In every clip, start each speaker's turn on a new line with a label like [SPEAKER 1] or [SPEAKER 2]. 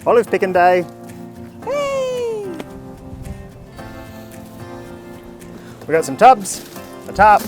[SPEAKER 1] Olive picking day.
[SPEAKER 2] Hey!
[SPEAKER 1] We got some tubs, a tarp,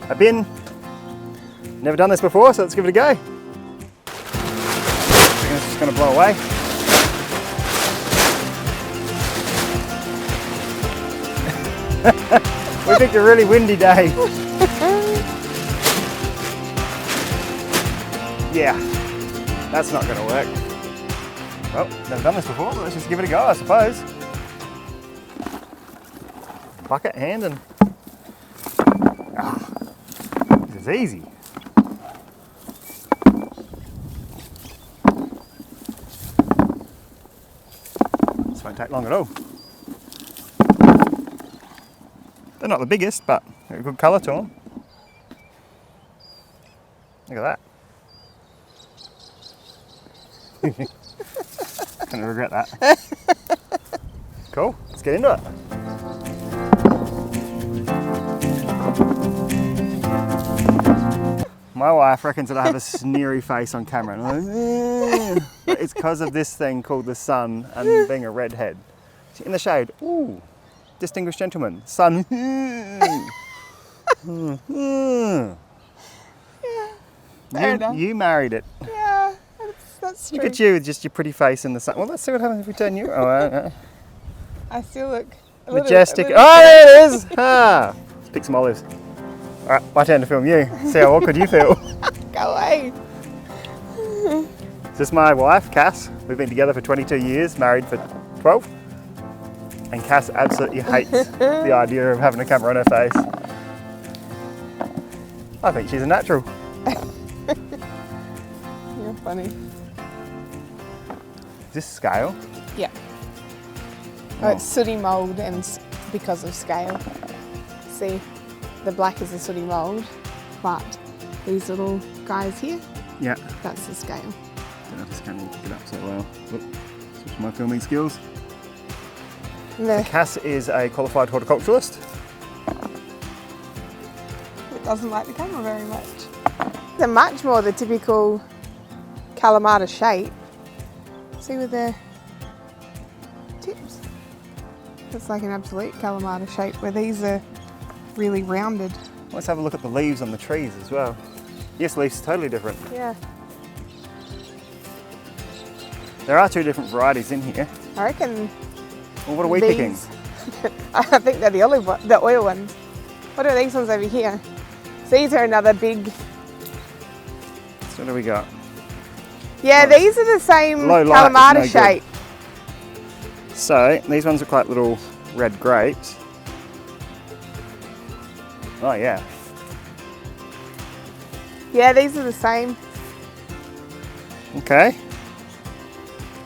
[SPEAKER 1] a bin. Never done this before, so let's give it a go. I think it's just going to blow away. We picked a really windy day. Yeah, that's not going to work. Well, never done this before, but let's just give it a go, I suppose. Bucket, hand, and this is easy. This won't take long at all. They're not the biggest, but they're a good colour to them. Look at that. Gonna regret that. Cool, let's get into it. My wife reckons that I have a sneery face on camera. And I'm like, but it's because of this thing called the sun and being a redhead. In the shade, ooh, distinguished gentleman, sun. You married it.
[SPEAKER 2] Yeah, that's true.
[SPEAKER 1] Look at you with just your pretty face in the sun. Well, let's see what happens if we turn you. Oh,
[SPEAKER 2] I still look
[SPEAKER 1] majestic. Oh, there it is. Ah, let's pick some olives. All right, my turn to film you. See how awkward you feel.
[SPEAKER 2] Go away.
[SPEAKER 1] This is my wife, Cass. We've been together for 22 years, married for 12. And Cass absolutely hates the idea of having a camera on her face. I think she's a natural.
[SPEAKER 2] You're funny.
[SPEAKER 1] Is this scale?
[SPEAKER 2] Yeah. Oh, it's sooty mould and because of scale. See, the black is the sooty mould, but these little guys here,
[SPEAKER 1] Yeah.
[SPEAKER 2] that's the scale.
[SPEAKER 1] I just can't really pick it up so well. Oop, switch my filming skills. Cass is a qualified horticulturalist.
[SPEAKER 2] It doesn't like the camera very much. They're much more the typical Kalamata shape. See with the tips? It's like an absolute Kalamata shape where these are really rounded.
[SPEAKER 1] Let's have a look at the leaves on the trees as well. Yes, leaves are totally different.
[SPEAKER 2] Yeah.
[SPEAKER 1] There are two different varieties in here.
[SPEAKER 2] I reckon.
[SPEAKER 1] Well, what are we picking?
[SPEAKER 2] I think they're the oil ones. What are these ones over here? So these are another big.
[SPEAKER 1] So what do we got?
[SPEAKER 2] Yeah, these are the same
[SPEAKER 1] Low light
[SPEAKER 2] Kalamata
[SPEAKER 1] is no
[SPEAKER 2] shape.
[SPEAKER 1] good. So these ones look like little red grapes. Oh yeah.
[SPEAKER 2] Yeah, these are the same.
[SPEAKER 1] Okay.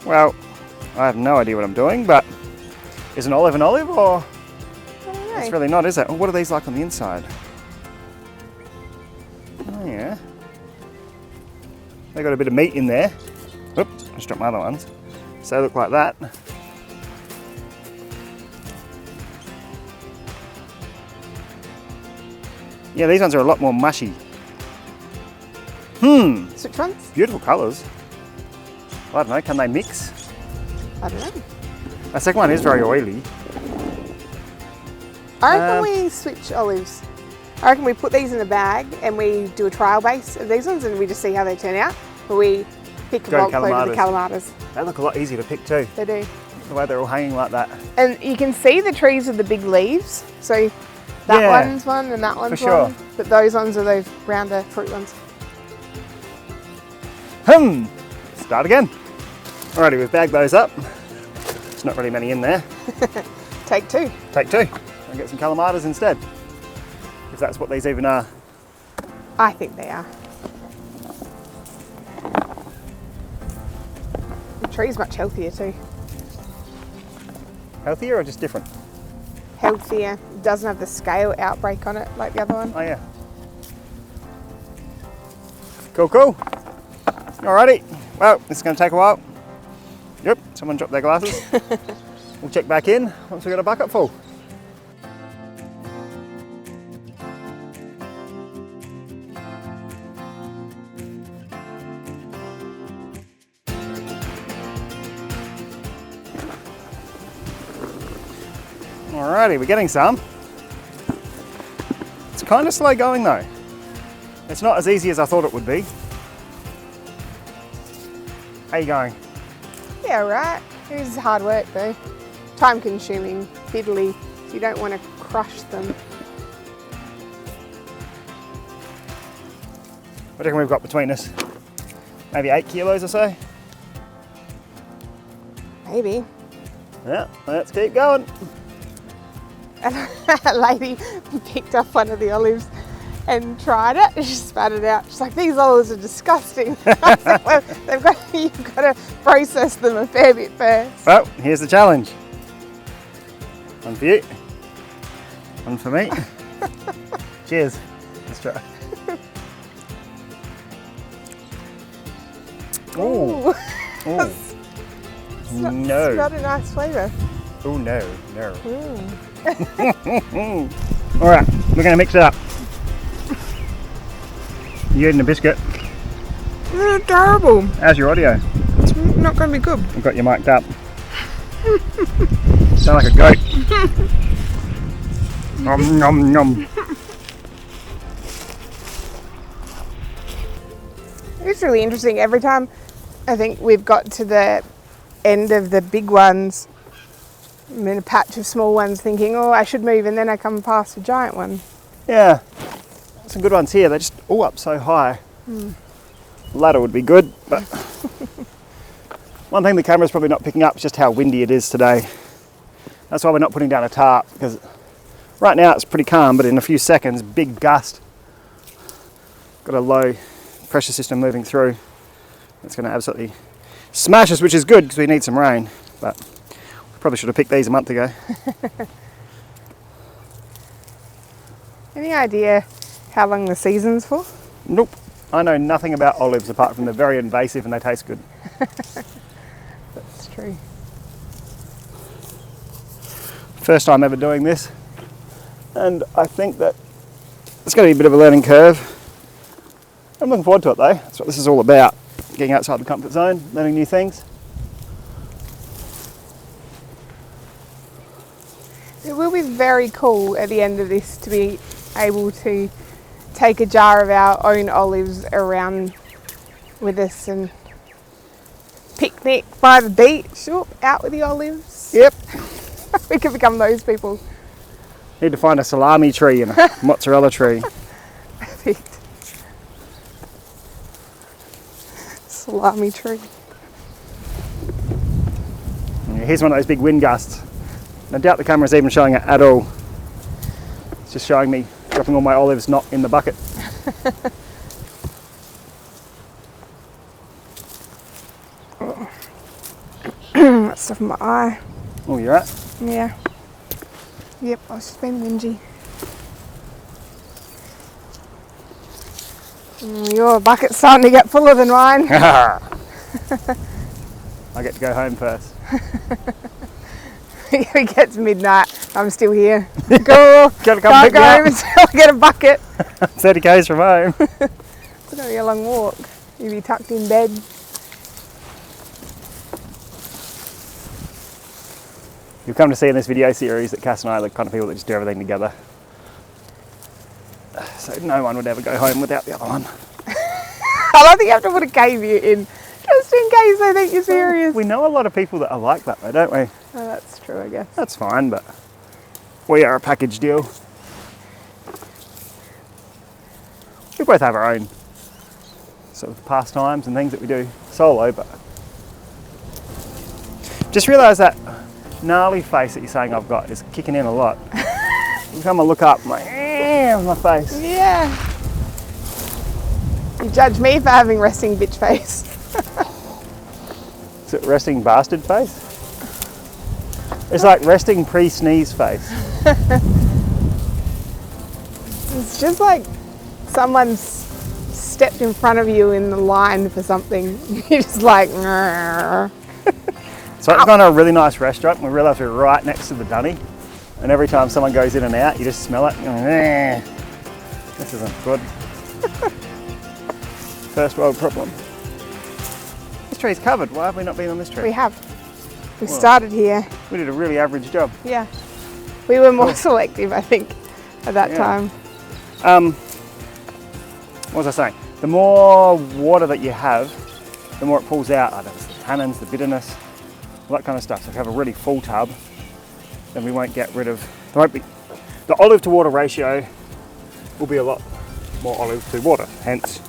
[SPEAKER 1] Well, I have no idea what I'm doing, but is an olive or?
[SPEAKER 2] I don't know.
[SPEAKER 1] It's really not, is it? Oh, what are these like on the inside? Oh yeah. They got a bit of meat in there. Oop, I just dropped my other ones. So they look like that. Yeah, these ones are a lot more mushy.
[SPEAKER 2] Which ones?
[SPEAKER 1] Beautiful colours. I don't know, can they mix?
[SPEAKER 2] I don't know.
[SPEAKER 1] The second one is very oily.
[SPEAKER 2] I reckon we switch olives. I reckon we put these in a bag and we do a trial base of these ones and we just see how they turn out. But we pick a bulk load of the Kalamatas.
[SPEAKER 1] They look a lot easier to pick too.
[SPEAKER 2] They do.
[SPEAKER 1] The way they're all hanging like that.
[SPEAKER 2] And you can see the trees with the big leaves. So that one's one and that one's
[SPEAKER 1] sure.
[SPEAKER 2] one. But those ones are those rounder fruit ones.
[SPEAKER 1] Start again. Alrighty, we've bagged those up. There's not really many in there.
[SPEAKER 2] Take two.
[SPEAKER 1] Take two. And get some Kalamatas instead. If that's what these even are.
[SPEAKER 2] I think they are. The tree's much healthier too.
[SPEAKER 1] Healthier or just different?
[SPEAKER 2] Healthier. It doesn't have the scale outbreak on it like the other one.
[SPEAKER 1] Oh yeah. Cool, cool. Alrighty. Well, this is going to take a while. Yep, someone dropped their glasses. We'll check back in once we've got a bucket full. Alrighty, we're getting some. It's kind of slow going though. It's not as easy as I thought it would be. How you going?
[SPEAKER 2] Yeah, right. It is hard work though. Time consuming, fiddly, so you don't want to crush them.
[SPEAKER 1] What do you reckon we've got between us? Maybe 8 kilos or so?
[SPEAKER 2] Maybe.
[SPEAKER 1] Yeah, let's keep going.
[SPEAKER 2] And a lady picked up one of the olives and tried it. She spat it out. She's like, "These olives are disgusting." I was like, well, you've got to process them a fair bit first.
[SPEAKER 1] Well, here's the challenge. One for you. One for me. Cheers. Let's try.
[SPEAKER 2] Ooh.
[SPEAKER 1] Ooh.
[SPEAKER 2] It's not
[SPEAKER 1] No.
[SPEAKER 2] a nice flavour.
[SPEAKER 1] Oh no, no. All right, we're going to mix it up. You eating a biscuit?
[SPEAKER 2] It's terrible.
[SPEAKER 1] How's your audio?
[SPEAKER 2] It's not going to be good.
[SPEAKER 1] I've got you mic'd up. Sound like a goat. Nom nom nom.
[SPEAKER 2] It's really interesting. Every time I think we've got to the end of the big ones, I'm in a patch of small ones thinking, oh, I should move, and then I come past a giant one.
[SPEAKER 1] Yeah, some good ones here. They're just all up so high. Ladder would be good, but one thing the camera's probably not picking up is just how windy it is today. That's why we're not putting down a tarp, because right now it's pretty calm, but in a few seconds, big gust. Got a low pressure system moving through. It's going to absolutely smash us, which is good because we need some rain, but we probably should have picked these a month ago.
[SPEAKER 2] Any idea how long the season's for?
[SPEAKER 1] Nope. I know nothing about olives apart from they're very invasive and they taste good.
[SPEAKER 2] That's true.
[SPEAKER 1] First time ever doing this, and I think that it's going to be a bit of a learning curve. I'm looking forward to it though. That's what this is all about. Getting outside the comfort zone, learning new things.
[SPEAKER 2] It will be very cool at the end of this to be able to take a jar of our own olives around with us and picnic by the beach, out with the olives.
[SPEAKER 1] Yep.
[SPEAKER 2] We could become those people.
[SPEAKER 1] Need to find a salami tree and a mozzarella tree.
[SPEAKER 2] Perfect. Salami tree.
[SPEAKER 1] Here's one of those big wind gusts. I doubt the camera's even showing it at all. It's just showing me dropping all my olives not in the bucket.
[SPEAKER 2] That stuff in my eye.
[SPEAKER 1] Oh, you're right.
[SPEAKER 2] Yeah. Yep, I've just been whingy. Your bucket's starting to get fuller than mine.
[SPEAKER 1] I get to go home first.
[SPEAKER 2] We get to midnight, I'm still here. Go,
[SPEAKER 1] Gotta come
[SPEAKER 2] can't
[SPEAKER 1] pick
[SPEAKER 2] go
[SPEAKER 1] me
[SPEAKER 2] home
[SPEAKER 1] up.
[SPEAKER 2] until I get a bucket.
[SPEAKER 1] 30 k's from home.
[SPEAKER 2] It's going to be a long walk. You'll be tucked in bed.
[SPEAKER 1] You'll come to see in this video series that Cass and I are the kind of people that just do everything together. So no one would ever go home without the other one.
[SPEAKER 2] I don't think you have to put a caveat in, just in case they think you're serious.
[SPEAKER 1] We know a lot of people that are like that though, don't we?
[SPEAKER 2] Oh, that's true, I guess.
[SPEAKER 1] That's fine, but we are a package deal. We both have our own sort of pastimes and things that we do solo, but just realised that gnarly face that you're saying I've got is kicking in a lot. Every time I look up, I'm like, my face.
[SPEAKER 2] Yeah. You judge me for having resting bitch face.
[SPEAKER 1] Is it resting bastard face? It's like resting pre-sneeze face.
[SPEAKER 2] It's just like someone's stepped in front of you in the line for something. You're just like, "Grr."
[SPEAKER 1] So we've gone to a really nice restaurant and we realised we're right next to the dunny. And every time someone goes in and out, you just smell it. And you're like, this isn't good. First world problem. This tree's covered. Why have we not been on this tree?
[SPEAKER 2] We have. We
[SPEAKER 1] Well.
[SPEAKER 2] started here.
[SPEAKER 1] We did a really average job.
[SPEAKER 2] Yeah. We were more selective, I think, at that
[SPEAKER 1] Yeah.
[SPEAKER 2] time.
[SPEAKER 1] What was I saying? The more water that you have, the more it pulls out. I don't know, the tannins, the bitterness, all that kind of stuff. So if you have a really full tub, then we won't get rid of, the olive to water ratio will be a lot more olive to water. Hence,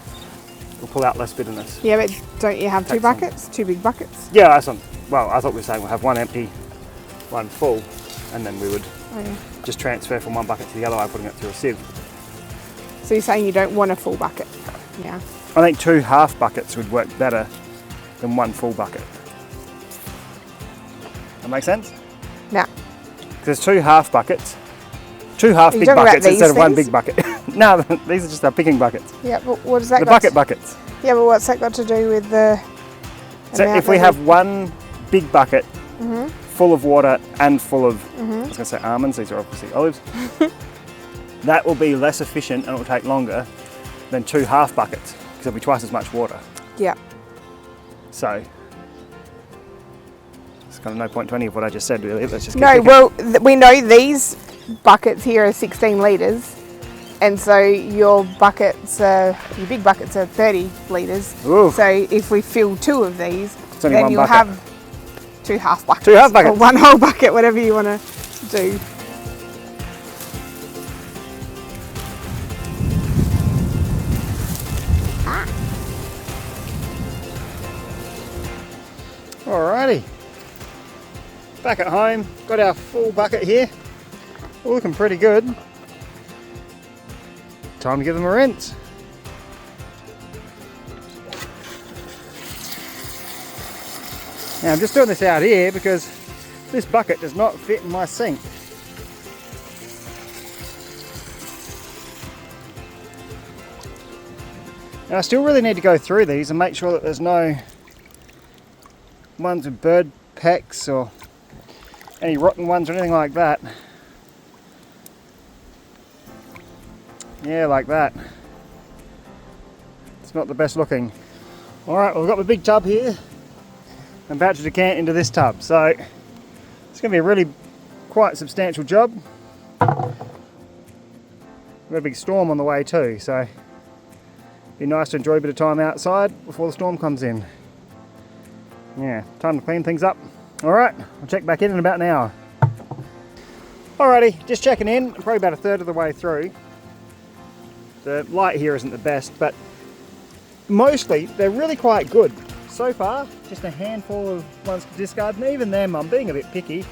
[SPEAKER 1] we'll pull out less bitterness.
[SPEAKER 2] Yeah, but don't you have two
[SPEAKER 1] Take some.
[SPEAKER 2] buckets? Two big buckets?
[SPEAKER 1] Yeah, that's on. Well, I thought we were saying we'll have one empty, one full, and then we would
[SPEAKER 2] Oh, yeah.
[SPEAKER 1] just transfer from one bucket to the other by putting it through a sieve.
[SPEAKER 2] So you're saying you don't want a full bucket? Yeah.
[SPEAKER 1] I think 2 half buckets would work better than 1 full bucket. That make sense?
[SPEAKER 2] Now,
[SPEAKER 1] There's 2 half buckets, 2 half
[SPEAKER 2] Are you
[SPEAKER 1] big
[SPEAKER 2] talking about
[SPEAKER 1] buckets instead
[SPEAKER 2] these
[SPEAKER 1] of 1
[SPEAKER 2] things?
[SPEAKER 1] big bucket. No, these are just our picking buckets.
[SPEAKER 2] yeah, but what does that
[SPEAKER 1] The
[SPEAKER 2] got
[SPEAKER 1] bucket
[SPEAKER 2] to,
[SPEAKER 1] buckets.
[SPEAKER 2] Yeah, but what's that got to do with the
[SPEAKER 1] So
[SPEAKER 2] amount
[SPEAKER 1] if we
[SPEAKER 2] that
[SPEAKER 1] have 1 big bucket full of water and full of, I was going to say almonds, these are obviously olives, that will be less efficient and it will take longer than 2 half buckets because there'll be twice as much water.
[SPEAKER 2] Yeah.
[SPEAKER 1] So, there's kind of no point to any of what I just said really. Let's just keep
[SPEAKER 2] No,
[SPEAKER 1] picking.
[SPEAKER 2] well, we know these buckets here are 16 litres, and so your big buckets are 30 litres.
[SPEAKER 1] Ooh.
[SPEAKER 2] So if we fill 2 of these,
[SPEAKER 1] It's only
[SPEAKER 2] then
[SPEAKER 1] 1
[SPEAKER 2] you'll
[SPEAKER 1] bucket.
[SPEAKER 2] have 2 half buckets.
[SPEAKER 1] 2 half
[SPEAKER 2] Or
[SPEAKER 1] buckets.
[SPEAKER 2] 1 whole bucket, whatever you want to do.
[SPEAKER 1] Alrighty, back at home, got our full bucket here, all looking pretty good. Time to give them a rinse. Now I'm just doing this out here because this bucket does not fit in my sink. And I still really need to go through these and make sure that there's no ones with bird pecks or any rotten ones or anything like that. Yeah, like that. It's not the best looking. Alright, well, we've got the big tub here. I'm about to decant into this tub, so it's going to be a really quite substantial job. We've got a big storm on the way too, so it'd be nice to enjoy a bit of time outside before the storm comes in. Yeah, time to clean things up. Alright, I'll check back in about an hour. Alrighty, just checking in, probably about a third of the way through. The light here isn't the best, but mostly they're really quite good. So far, just a handful of ones to discard, and even them I'm being a bit picky.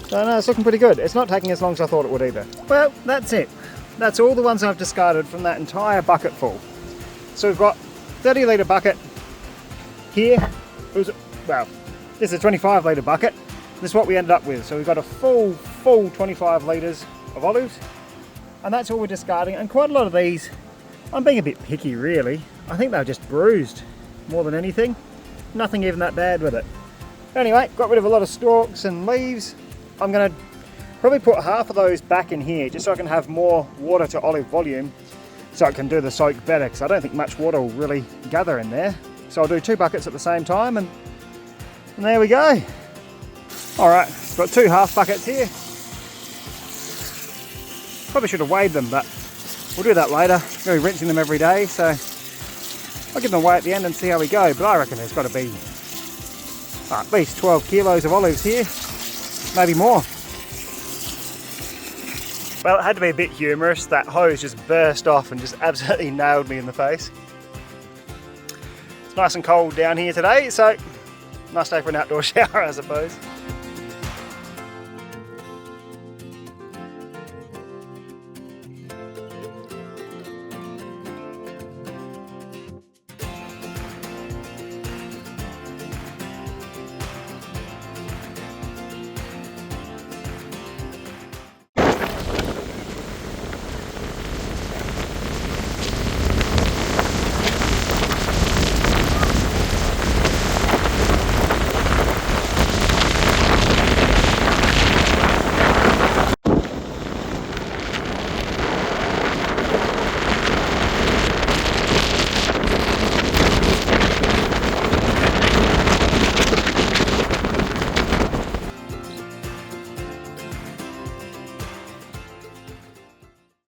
[SPEAKER 1] So no, it's looking pretty good. It's not taking as long as I thought it would either. Well, that's it. That's all the ones I've discarded from that entire bucket full. So we've got 30 litre bucket here. It was, well, this is a 25 litre bucket. This is what we ended up with. So we've got a full 25 litres of olives, and that's all we're discarding. And quite a lot of these, I'm being a bit picky really. I think they're just bruised more than anything. Nothing even that bad with it. Anyway, got rid of a lot of stalks and leaves. I'm going to probably put half of those back in here just so I can have more water to olive volume so I can do the soak better, because I don't think much water will really gather in there. So I'll do 2 buckets at the same time, and there we go. Alright, got 2 half buckets here. Probably should have weighed them, but we'll do that later. I'm going to be rinsing them every day, so I'll give them a weigh at the end and see how we go. But I reckon there's got to be at least 12 kilos of olives here, maybe more. Well, it had to be a bit humorous. That hose just burst off and just absolutely nailed me in the face. It's nice and cold down here today, so nice day for an outdoor shower, I suppose.